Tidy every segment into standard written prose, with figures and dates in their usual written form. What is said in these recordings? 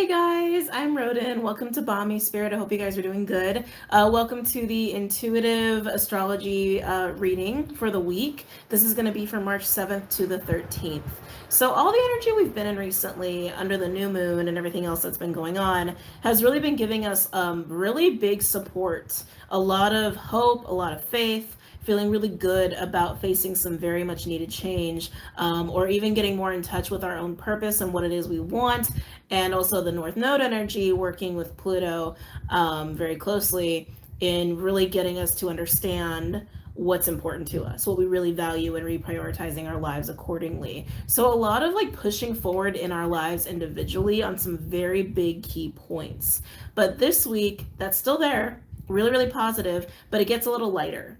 Hey guys, I'm Rodin. Welcome to BOMISpirit. I hope you guys are doing good. Welcome to the intuitive astrology reading for the week. This is going to be from March 7th to the 13th. So all the energy we've been in recently under the new moon and everything else that's been going on has really been giving us really big support, a lot of hope, a lot of faith, feeling really good about facing some very much needed change, or even getting more in touch with our own purpose and what it is we want. And also the North Node energy working with Pluto very closely in really getting us to understand what's important to us, what we really value, and reprioritizing our lives accordingly. So a lot of like pushing forward in our lives individually on some very big key points. But this week, that's still there, really, really positive, but it gets a little lighter.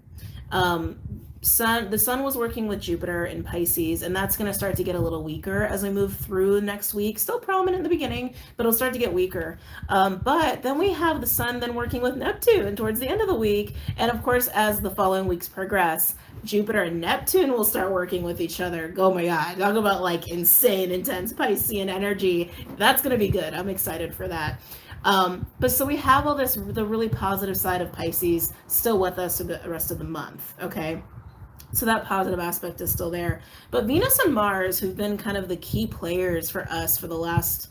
The sun was working with Jupiter in Pisces, and that's going to start to get a little weaker as we move through next week. Still prominent in the beginning, but it'll start to get weaker. But then we have the sun then working with Neptune towards the end of the week. And of course, as the following weeks progress, Jupiter and Neptune will start working with each other. Oh my God, talk about like insane, intense Piscean energy. That's going to be good. I'm excited for that. But so we have all this, the really positive side of Pisces still with us for the rest of the month, okay? So that positive aspect is still there. But Venus and Mars, who've been kind of the key players for us for the last,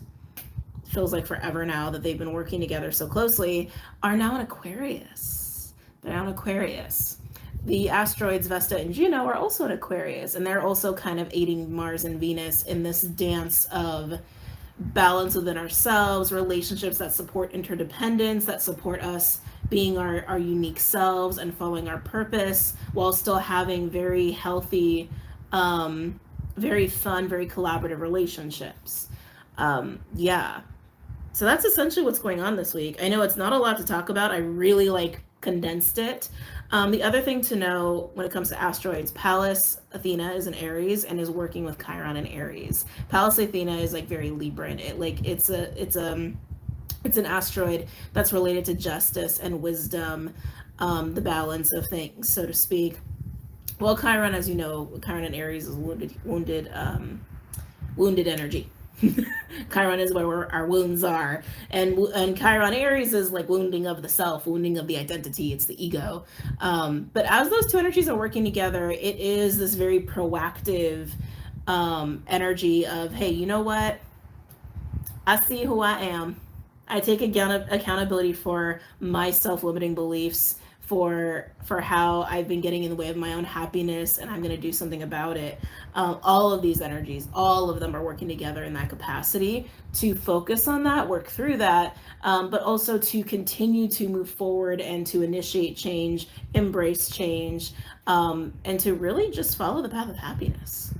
feels like forever now that they've been working together so closely, are now in Aquarius. They're now in Aquarius. The asteroids Vesta and Juno are also in Aquarius, and they're also kind of aiding Mars and Venus in this dance of balance within ourselves, relationships that support interdependence, that support us being our unique selves and following our purpose while still having very healthy, very fun, very collaborative relationships. Yeah. So that's essentially what's going on this week. I know it's not a lot to talk about. I really condensed it. The other thing to know when it comes to asteroids, Pallas Athena is in Aries and is working with Chiron in Aries. Pallas Athena is like very Libran. It's an asteroid that's related to justice and wisdom, the balance of things, so to speak. Well, Chiron, as you know, Chiron in Aries is wounded energy. Chiron is where our wounds are, and Chiron Aries is like wounding of the self, wounding of the identity. It's the ego. But as those two energies are working together, it is this very proactive energy of, hey, you know what? I see who I am. I take accountability for my self-limiting beliefs, for how I've been getting in the way of my own happiness, and I'm going to do something about it. All of these energies, all of them are working together in that capacity to focus on that, work through that, but also to continue to move forward and to initiate change, embrace change, and to really just follow the path of happiness.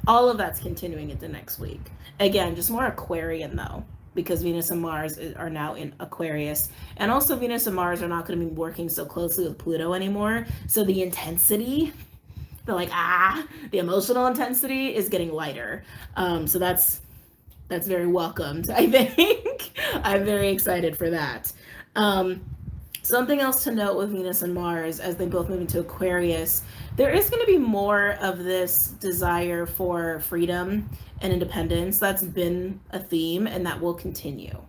All of that's continuing into next week. Again, just more Aquarian though, because Venus and Mars are now in Aquarius. And also Venus and Mars are not going to be working so closely with Pluto anymore. So the intensity, the emotional intensity is getting lighter. So that's very welcomed, I think. I'm very excited for that. Something else to note with Venus and Mars as they both move into Aquarius, there is going to be more of this desire for freedom and independence. That's been a theme and that will continue.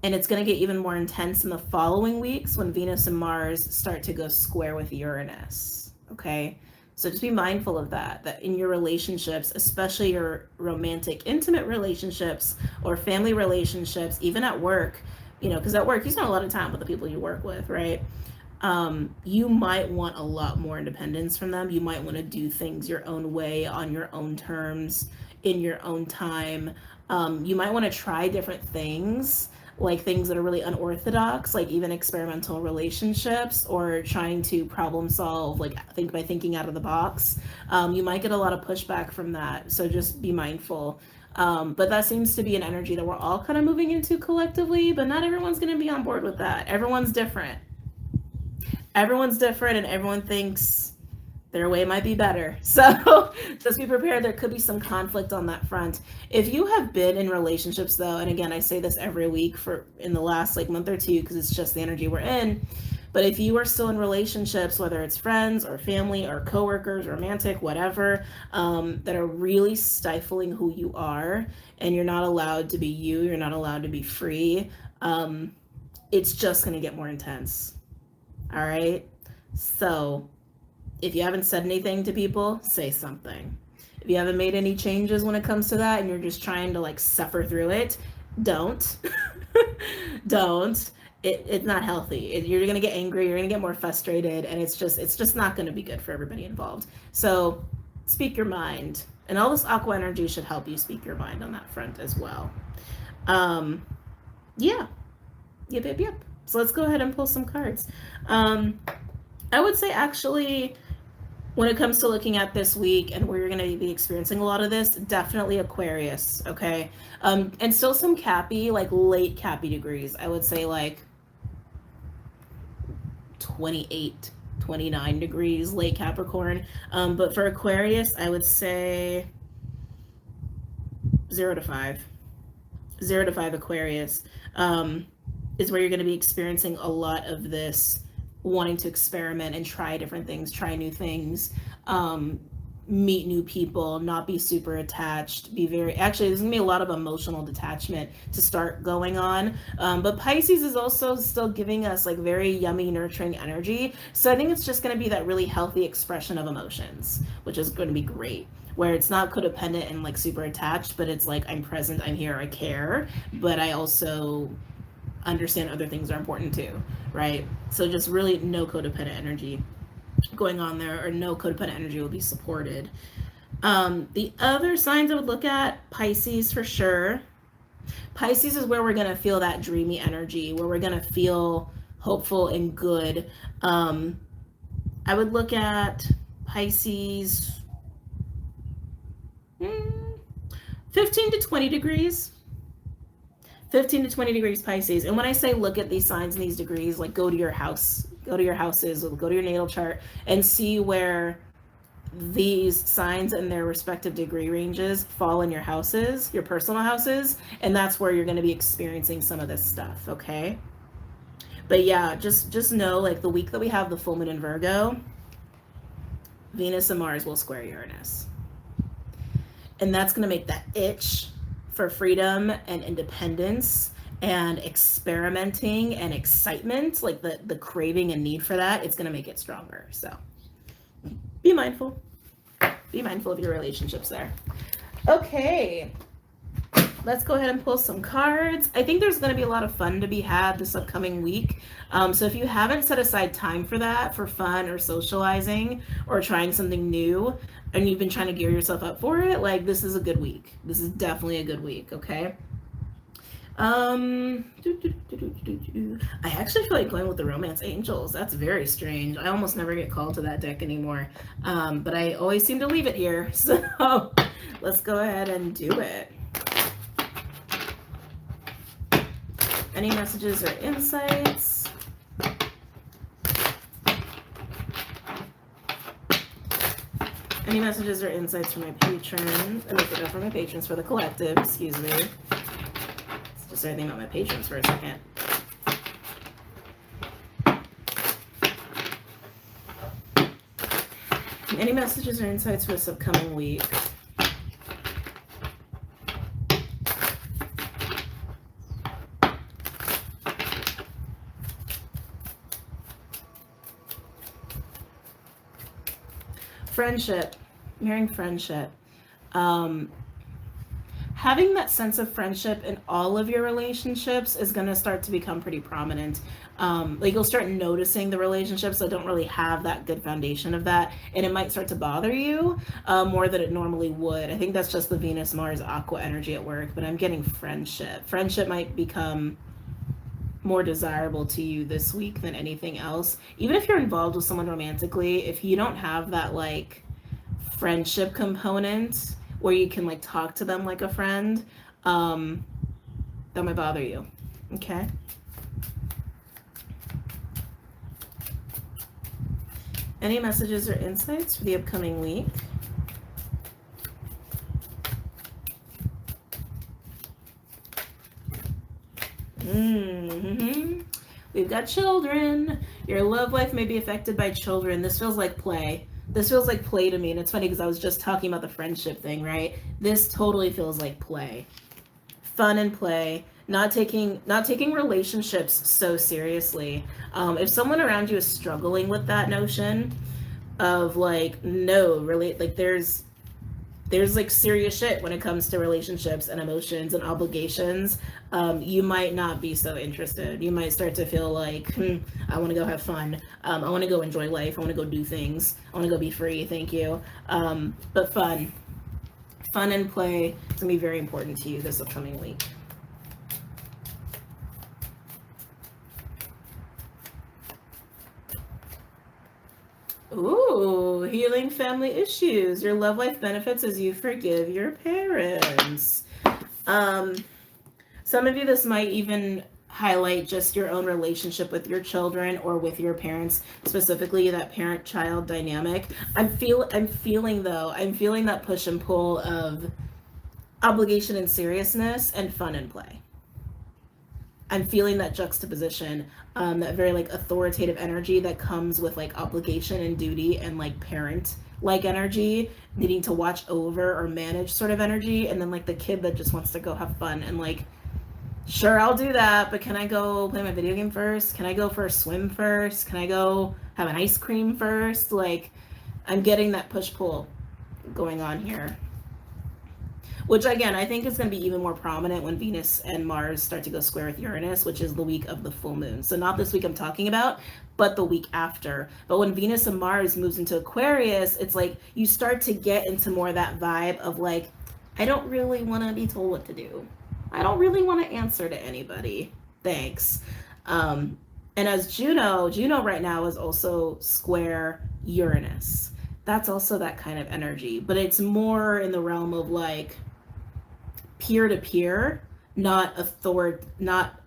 And it's going to get even more intense in the following weeks when Venus and Mars start to go square with Uranus. Okay? So just be mindful of that in your relationships, especially your romantic, intimate relationships or family relationships, even at work, because at work you spend a lot of time with the people you work with, right? You might want a lot more independence from them. You might want to do things your own way, on your own terms, in your own time. You might want to try different things, like things that are really unorthodox, like even experimental relationships, or trying to problem solve, by thinking out of the box. You might get a lot of pushback from that, so just be mindful. But that seems to be an energy that we're all kind of moving into collectively, but not everyone's going to be on board with that. Everyone's different, and everyone thinks their way might be better. So just be prepared. There could be some conflict on that front. If you have been in relationships though, and again, I say this every week in the last month or two, because it's just the energy we're in, But if you are still in relationships, whether it's friends or family or coworkers, romantic, whatever, that are really stifling who you are, and you're not allowed to be you, you're not allowed to be free, it's just going to get more intense. All right? So if you haven't said anything to people, say something. If you haven't made any changes when it comes to that and you're just trying to like suffer through it, don't. Don't. It's not healthy. You're going to get angry, you're going to get more frustrated, and it's just not going to be good for everybody involved. So speak your mind. And all this aqua energy should help you speak your mind on that front as well. Yeah. Yep. So let's go ahead and pull some cards. I would say actually, when it comes to looking at this week and where you're going to be experiencing a lot of this, definitely Aquarius, okay? And still some Cappy, like late Cappy degrees. I would say like 28, 29 degrees, late Capricorn. But for Aquarius, I would say 0 to 5. 0 to 5 Aquarius is where you're going to be experiencing a lot of this wanting to experiment and try different things, try new things, meet new people, not be super attached, actually there's gonna be a lot of emotional detachment to start going on. But Pisces is also still giving us like very yummy, nurturing energy. So I think it's just gonna be that really healthy expression of emotions, which is gonna be great. Where it's not codependent and like super attached, but it's like I'm present, I'm here, I care, but I also understand other things are important too, right? So just really no codependent energy going on there, or no codependent energy will be supported. The other signs I would look at, Pisces for sure. Pisces is where we're going to feel that dreamy energy, where we're going to feel hopeful and good. I would look at Pisces 15 to 20 degrees. 15 to 20 degrees Pisces. And when I say look at these signs and these degrees, like go to your house, go to your houses, go to your natal chart and see where these signs and their respective degree ranges fall in your houses, your personal houses, and that's where you're going to be experiencing some of this stuff, okay? But yeah, just know, like the week that we have the full moon in Virgo, Venus and Mars will square Uranus. And that's going to make that itch for freedom and independence and experimenting and excitement, like the craving and need for that, it's going to make it stronger. So be mindful. Be mindful of your relationships there. Okay, let's go ahead and pull some cards. I think there's going to be a lot of fun to be had this upcoming week. So if you haven't set aside time for that, for fun or socializing or trying something new, and you've been trying to gear yourself up for it, like this is a good week. This is definitely a good week, okay? I actually feel like going with the Romance Angels. That's very strange. I almost never get called to that deck anymore. But I always seem to leave it here. So let's go ahead and do it. Any messages or insights? Any messages or insights for my patrons? For my patrons, for the collective, excuse me. Let's just start thinking about my patrons for a second. Any messages or insights for this upcoming week? Friendship. I'm hearing friendship. Having that sense of friendship in all of your relationships is going to start to become pretty prominent. Like you'll start noticing the relationships that don't really have that good foundation of that, and it might start to bother you more than it normally would. I think that's just the Venus, Mars, Aqua energy at work, but I'm getting friendship. Friendship might become more desirable to you this week than anything else. Even if you're involved with someone romantically, if you don't have that like friendship component where you can like talk to them like a friend, that might bother you. Okay. Any messages or insights for the upcoming week? We've got children. Your love life may be affected by children. This feels like play. This feels like play to me. And it's funny because I was just talking about the friendship thing, right? This totally feels like play. Fun and play. Not taking relationships so seriously. If someone around you is struggling with that notion of like, no, really, like there's like serious shit when it comes to relationships and emotions and obligations, you might not be so interested. You might start to feel like, I want to go have fun. I want to go enjoy life. I want to go do things. I want to go be free. Thank you. But fun and play is going to be very important to you this upcoming week. Ooh, healing family issues. Your love life benefits as you forgive your parents. Some of you, this might even highlight just your own relationship with your children or with your parents, specifically that parent-child dynamic. I'm feeling that push and pull of obligation and seriousness and fun and play. I'm feeling that juxtaposition, that very like authoritative energy that comes with like obligation and duty and like parent like energy, needing to watch over or manage sort of energy, and then like the kid that just wants to go have fun and like, sure, I'll do that, but can I go play my video game first? Can I go for a swim first? Can I go have an ice cream first? Like, I'm getting that push-pull going on here. Which, again, I think is going to be even more prominent when Venus and Mars start to go square with Uranus, which is the week of the full moon. So not this week I'm talking about, but the week after. But when Venus and Mars moves into Aquarius, it's like you start to get into more of that vibe of like, I don't really want to be told what to do. I don't really want to answer to anybody. Thanks. And as Juno right now is also square Uranus. That's also that kind of energy, but it's more in the realm of like peer-to-peer, not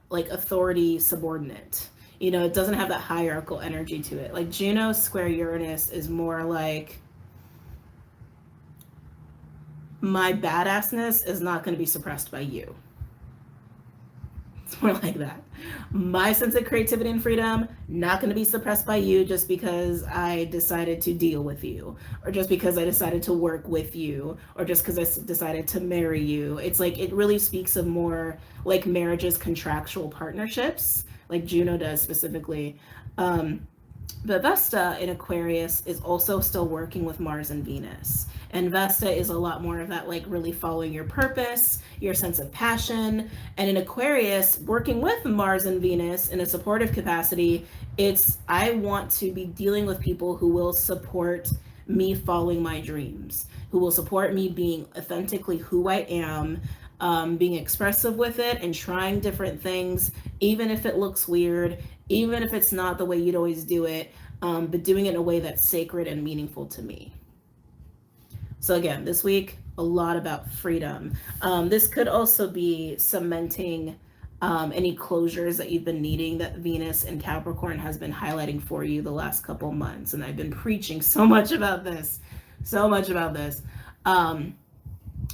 like authority subordinate. You know, it doesn't have that hierarchical energy to it. Like Juno square Uranus is more like, my badassness is not going to be suppressed by you. It's more like that. My sense of creativity and freedom, not going to be suppressed by you just because I decided to deal with you, or just because I decided to work with you, or just because I decided to marry you. It's like, it really speaks of more like marriages, contractual partnerships, like Juno does specifically. But Vesta in Aquarius is also still working with Mars and Venus. And Vesta is a lot more of that, like really following your purpose, your sense of passion. And in Aquarius, working with Mars and Venus in a supportive capacity, it's, I want to be dealing with people who will support me following my dreams, who will support me being authentically who I am, being expressive with it and trying different things, even if it looks weird, even if it's not the way you'd always do it, but doing it in a way that's sacred and meaningful to me. So again, this week, a lot about freedom. This could also be cementing any closures that you've been needing, that Venus and Capricorn has been highlighting for you the last couple months. And I've been preaching so much about this. And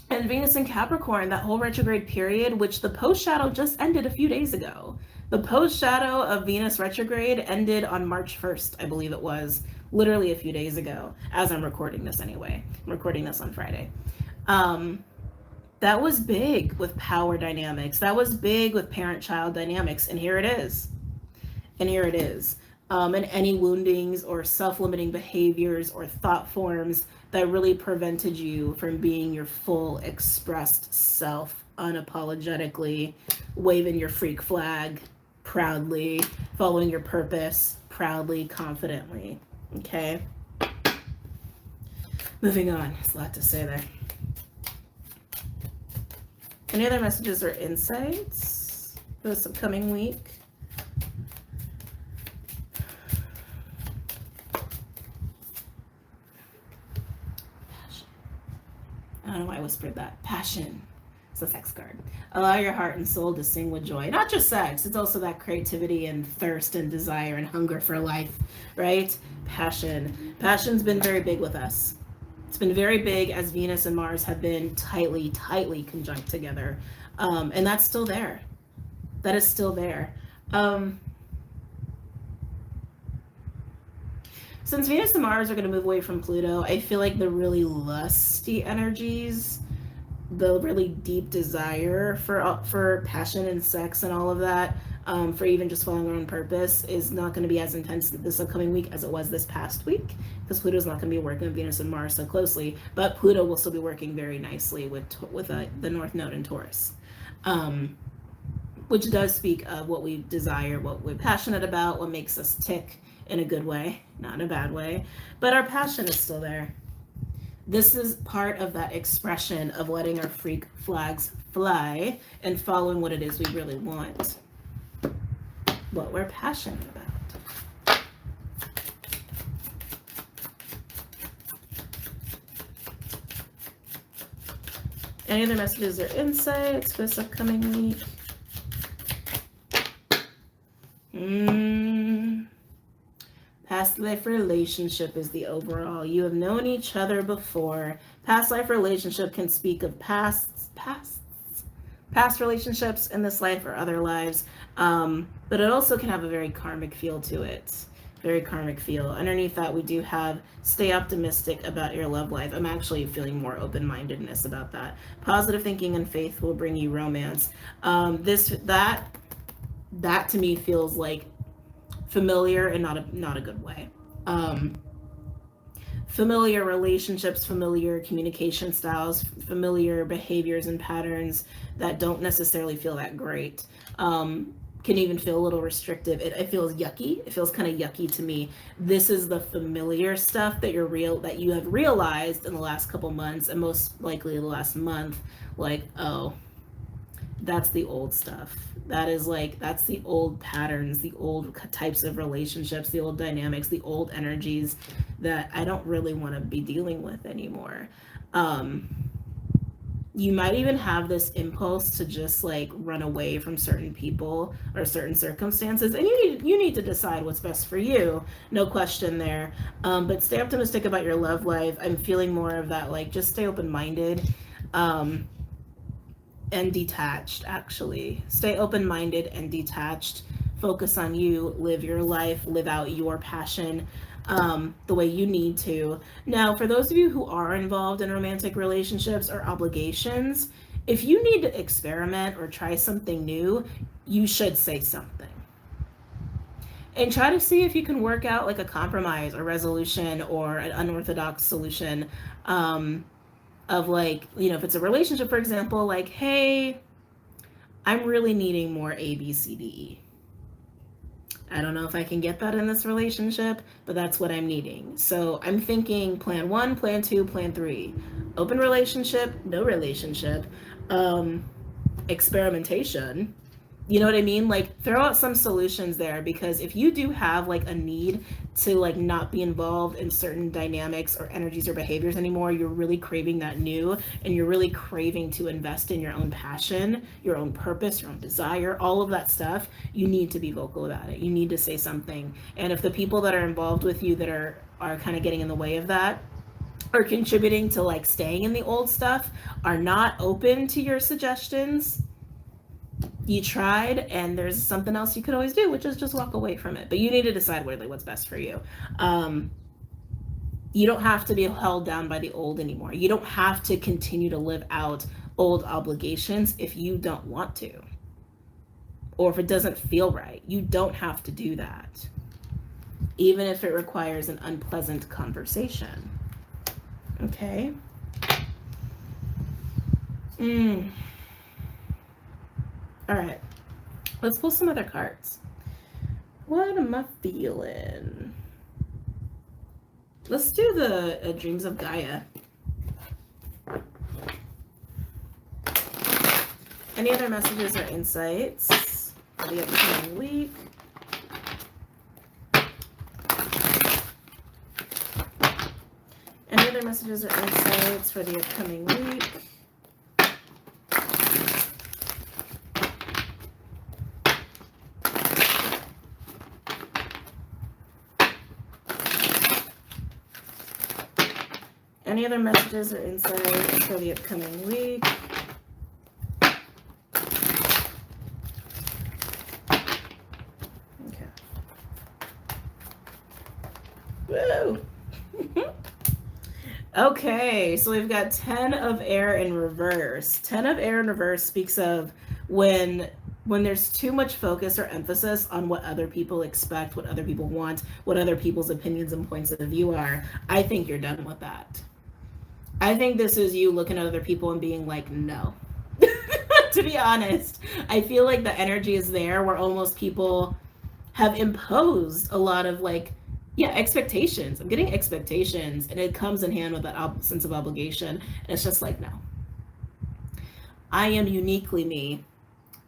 Venus and Capricorn, that whole retrograde period, which the post shadow just ended a few days ago. The post shadow of Venus retrograde ended on March 1st, I believe it was, literally a few days ago, as I'm recording this anyway. I'm recording this on Friday. That was big with power dynamics. That was big with parent-child dynamics. And here it is. And any woundings or self-limiting behaviors or thought forms that really prevented you from being your full expressed self, unapologetically, waving your freak flag proudly, following your purpose proudly, confidently. Okay? Moving on. There's a lot to say there. Any other messages or insights for this upcoming week? Passion. I don't know why I whispered that. Passion. It's a sex card. Allow your heart and soul to sing with joy. Not just sex, it's also that creativity and thirst and desire and hunger for life, right? Passion. Passion's been very big with us. It's been very big as Venus and Mars have been tightly conjunct together. And that's still there. That is still there. since Venus and Mars are going to move away from Pluto, I feel like the really lusty energies, the really deep desire for passion and sex and all of that, for even just following our own purpose, is not going to be as intense this upcoming week as it was this past week, because Pluto's not going to be working with Venus and Mars so closely, but Pluto will still be working very nicely with the North Node in Taurus, which does speak of what we desire, what we're passionate about, what makes us tick in a good way, not in a bad way, but our passion is still there. This is part of that expression of letting our freak flags fly and following what it is we really want, what we're passionate about. Any other messages or insights for this upcoming week? Past life relationship is the overall. You have known each other before. Past life relationship can speak of past relationships in this life or other lives, but it also can have a very karmic feel to it. Very karmic feel. Underneath that, we do have stay optimistic about your love life. I'm actually feeling more open-mindedness about that. Positive thinking and faith will bring you romance. That to me feels like familiar and not a good way. Familiar relationships, familiar communication styles, familiar behaviors and patterns that don't necessarily feel that great. Can even feel a little restrictive. It feels yucky. It feels kind of yucky to me. This is the familiar stuff that you have realized in the last couple months, and most likely the last month, like, oh, that's the old stuff. That's the old patterns, the old types of relationships, the old dynamics, the old energies that I don't really want to be dealing with anymore. You might even have this impulse to just like run away from certain people or certain circumstances, and you need to decide what's best for you, no question there. But stay optimistic about your love life. I'm feeling more of that, like, just stay open-minded and detached. Actually, stay open-minded and detached. Focus on you, live your life, live out your passion the way you need to. Now, for those of you who are involved in romantic relationships or obligations, if you need to experiment or try something new, you should say something. And try to see if you can work out like a compromise or resolution or an unorthodox solution, of like, if it's a relationship, for example, like, hey, I'm really needing more A, B, C, D, E. I don't know if I can get that in this relationship, but that's what I'm needing. So I'm thinking plan 1, plan 2, plan 3. Open relationship, no relationship, experimentation. You know what I mean? Like, throw out some solutions there, because if you do have like a need to like not be involved in certain dynamics or energies or behaviors anymore, you're really craving that new, and you're really craving to invest in your own passion, your own purpose, your own desire, all of that stuff, you need to be vocal about it. You need to say something. And if the people that are involved with you that are kind of getting in the way of that, or contributing to like staying in the old stuff, are not open to your suggestions, you tried, and there's something else you could always do, which is just walk away from it. But you need to decide really what's best for you. You don't have to be held down by the old anymore. You don't have to continue to live out old obligations if you don't want to, or if it doesn't feel right. You don't have to do that, even if it requires an unpleasant conversation. Okay? All right, let's pull some other cards. What am I feeling? Let's do the Dreams of Gaia. Any other messages or insights for the upcoming week? Any other messages or insights for the upcoming week? Any other messages or insights for the upcoming week? Okay. Woo. Okay, so we've got 10 of air in reverse. 10 of air in reverse speaks of when there's too much focus or emphasis on what other people expect, what other people want, what other people's opinions and points of view are. I think you're done with that. I think this is you looking at other people and being like, no. To be honest, I feel like the energy is there where almost people have imposed a lot of like, yeah, expectations. I'm getting expectations, and it comes in hand with that sense of obligation. And it's just like, no. I am uniquely me,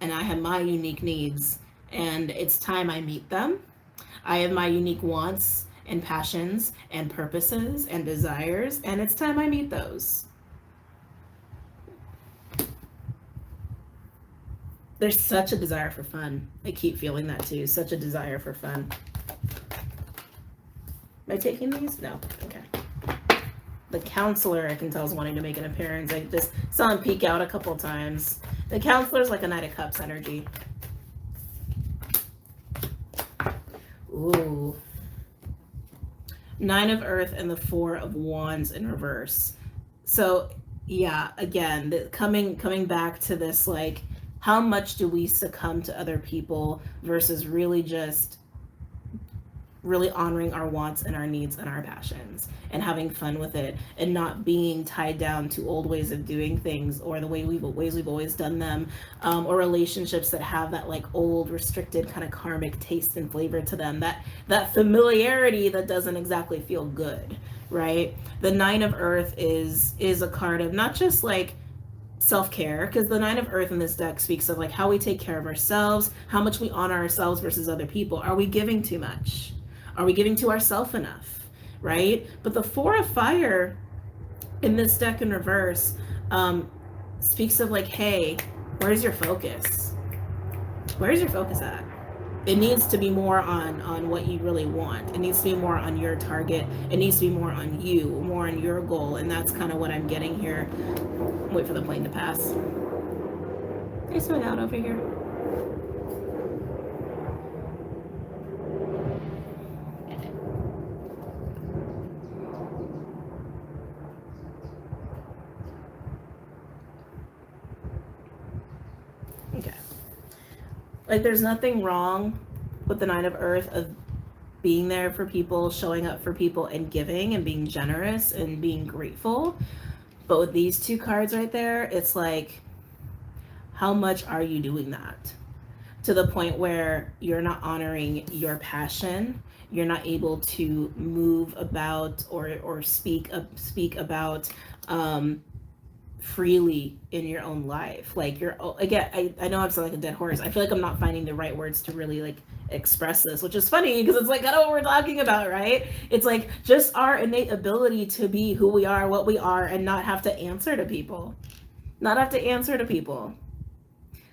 and I have my unique needs, and it's time I meet them. I have my unique wants and passions and purposes and desires, and it's time I meet those. There's such a desire for fun. I keep feeling that too. Such a desire for fun. Am I taking these? No. Okay. The counselor, I can tell, is wanting to make an appearance. I just saw him peek out a couple times. The counselor's like a Knight of Cups energy. Ooh. 9 of Earth and the 4 of Wands in reverse. So, yeah, again, coming back to this, like, how much do we succumb to other people versus really honoring our wants and our needs and our passions and having fun with it and not being tied down to old ways of doing things or the ways we've always done them, or relationships that have that like old restricted kind of karmic taste and flavor to them, that familiarity that doesn't exactly feel good, right? The 9 of Earth is a card of not just like self-care, because the 9 of Earth in this deck speaks of like how we take care of ourselves, how much we honor ourselves versus other people. Are we giving too much? Are we giving to ourselves enough, right? But the 4 of Fire in this deck in reverse speaks of like, hey, where's your focus? Where's your focus at? It needs to be more on what you really want. It needs to be more on your target. It needs to be more on you, more on your goal. And that's kind of what I'm getting here. Wait for the plane to pass. They swing out over here. Okay. Like, there's nothing wrong with the 9 of Earth of being there for people, showing up for people, and giving and being generous and being grateful. But with these 2 cards right there, it's like, how much are you doing that? To the point where you're not honoring your passion, you're not able to move about or speak about freely in your own life. Like, you're, again, I know I'm sounding like a dead horse. I feel like I'm not finding the right words to really like express this, which is funny because it's like kind of what we're talking about, right? It's like just our innate ability to be who we are, what we are, and not have to answer to people,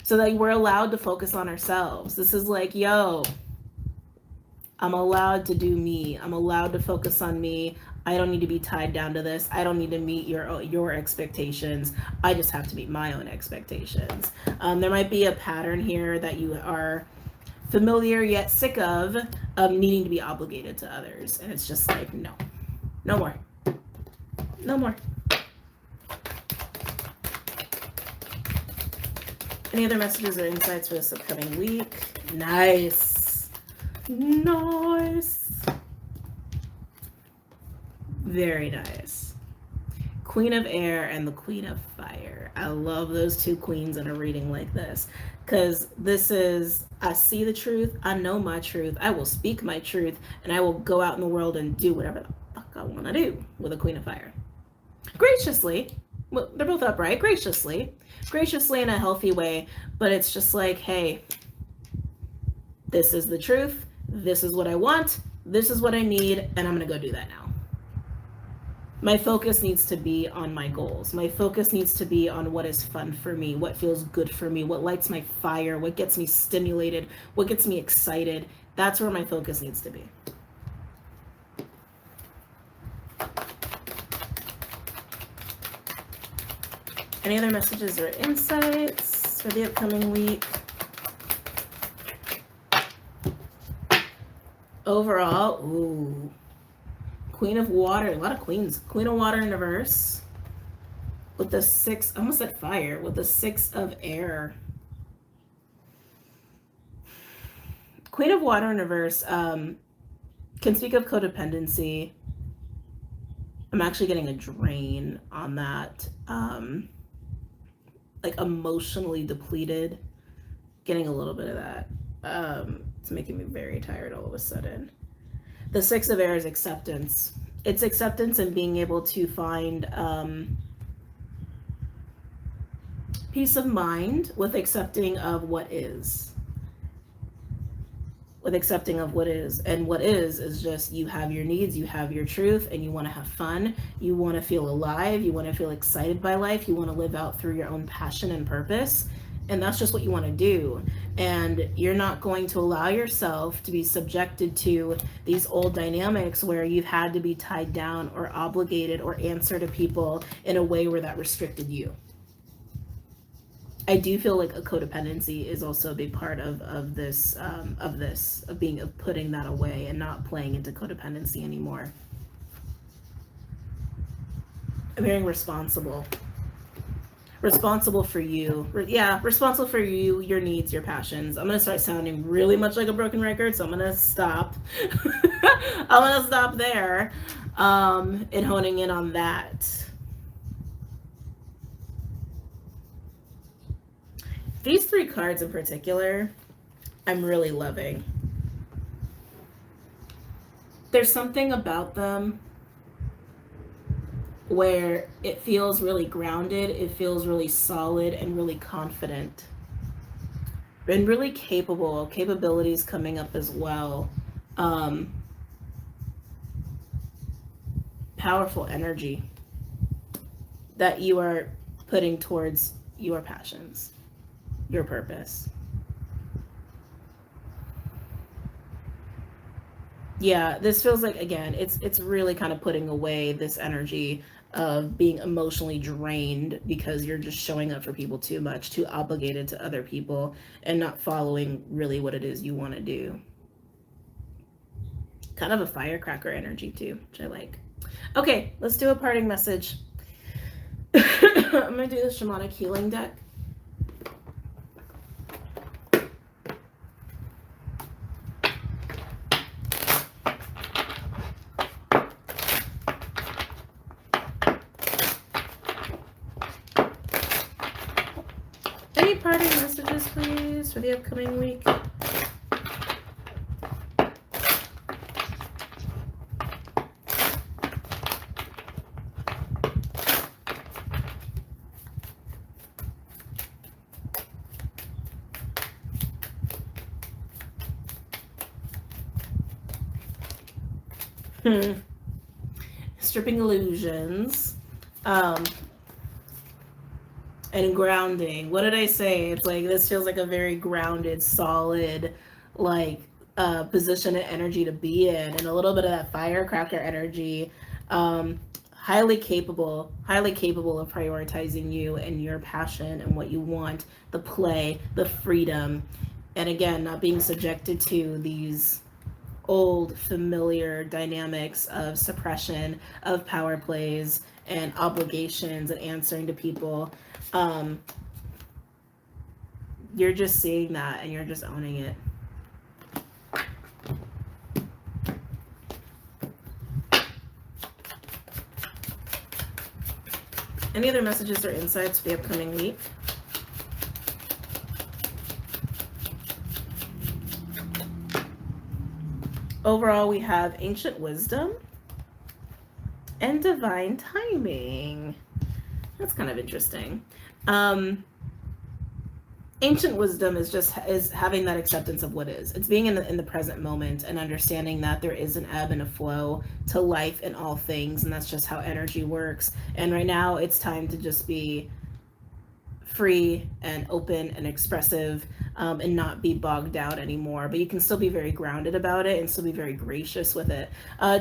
so that we're allowed to focus on ourselves. This is like, yo, I'm allowed to do me. I'm allowed to focus on me. I don't need to be tied down to this. I don't need to meet your expectations. I just have to meet my own expectations. There might be a pattern here that you are familiar yet sick of needing to be obligated to others. And it's just like, no more. Any other messages or insights for this upcoming week? Nice. Very nice. Queen of Air and the Queen of Fire. I love those 2 queens in a reading like this, because this is, I see the truth, I know my truth, I will speak my truth, and I will go out in the world and do whatever the fuck I want to do with a Queen of Fire. Graciously. Well, they're both upright. Graciously in a healthy way, but it's just like, hey, this is the truth, this is what I want, this is what I need, and I'm gonna go do that now. My focus needs to be on my goals. My focus needs to be on what is fun for me, what feels good for me, what lights my fire, what gets me stimulated, what gets me excited. That's where my focus needs to be. Any other messages or insights for the upcoming week? Overall, ooh, Queen of Water, a lot of queens. Queen of Water in reverse. With the 6, I almost said fire, with the 6 of air. Queen of Water in reverse can speak of codependency. I'm actually getting a drain on that. Like emotionally depleted. Getting a little bit of that. It's making me very tired all of a sudden. The 6 of air is acceptance. It's acceptance and being able to find peace of mind with accepting of what is. With accepting of what is. And what is just you have your needs, you have your truth, and you want to have fun. You want to feel alive. You want to feel excited by life. You want to live out through your own passion and purpose. And that's just what you want to do. And you're not going to allow yourself to be subjected to these old dynamics where you've had to be tied down or obligated or answer to people in a way where that restricted you. I do feel like a codependency is also a big part of putting that away and not playing into codependency anymore. I'm being responsible for you. Yeah, responsible for you, your needs, your passions. I'm gonna start sounding really much like a broken record, so I'm gonna stop. I'm gonna stop there, and honing in on that. These 3 cards in particular, I'm really loving. There's something about them where it feels really grounded, it feels really solid and really confident. And really capable, capabilities coming up as well. Powerful energy that you are putting towards your passions. Your purpose. Yeah, this feels like, again, it's really kind of putting away this energy of being emotionally drained because you're just showing up for people too much, too obligated to other people, and not following really what it is you want to do. Kind of a firecracker energy too, which I like. Okay, let's do a parting message. I'm going to do the shamanic healing deck. Any parting messages, please, for the upcoming week? Stripping illusions. And grounding. What did I say? It's like this feels like a very grounded, solid, like position and energy to be in, and a little bit of that firecracker energy. Highly capable of prioritizing you and your passion and what you want, the play, the freedom, and again, not being subjected to these old familiar dynamics of suppression, of power plays and obligations and answering to people. You're just seeing that and you're just owning it. Any other messages or insights for the upcoming week? Overall, we have ancient wisdom and divine timing. That's kind of interesting. Ancient wisdom is having that acceptance of what is. It's being in the present moment and understanding that there is an ebb and a flow to life in all things, and that's just how energy works. And right now, it's time to just be free and open and expressive, and not be bogged down anymore. But you can still be very grounded about it and still be very gracious with it.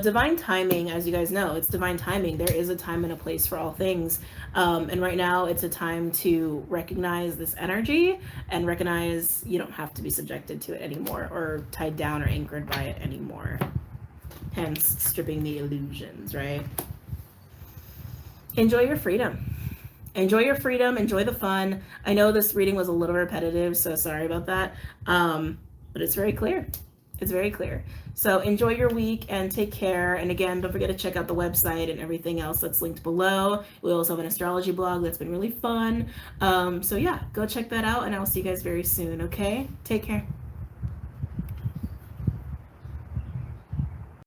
Divine timing, as you guys know, it's divine timing. There is a time and a place for all things. And right now it's a time to recognize this energy and recognize you don't have to be subjected to it anymore or tied down or anchored by it anymore. hence stripping the illusions, right? Enjoy your freedom. Enjoy your freedom. Enjoy the fun. I know this reading was a little repetitive, so sorry about that. But it's very clear. It's very clear. So enjoy your week and take care. And again, don't forget to check out the website and everything else that's linked below. We also have an astrology blog that's been really fun. So yeah, go check that out, and I'll see you guys very soon, okay? Take care.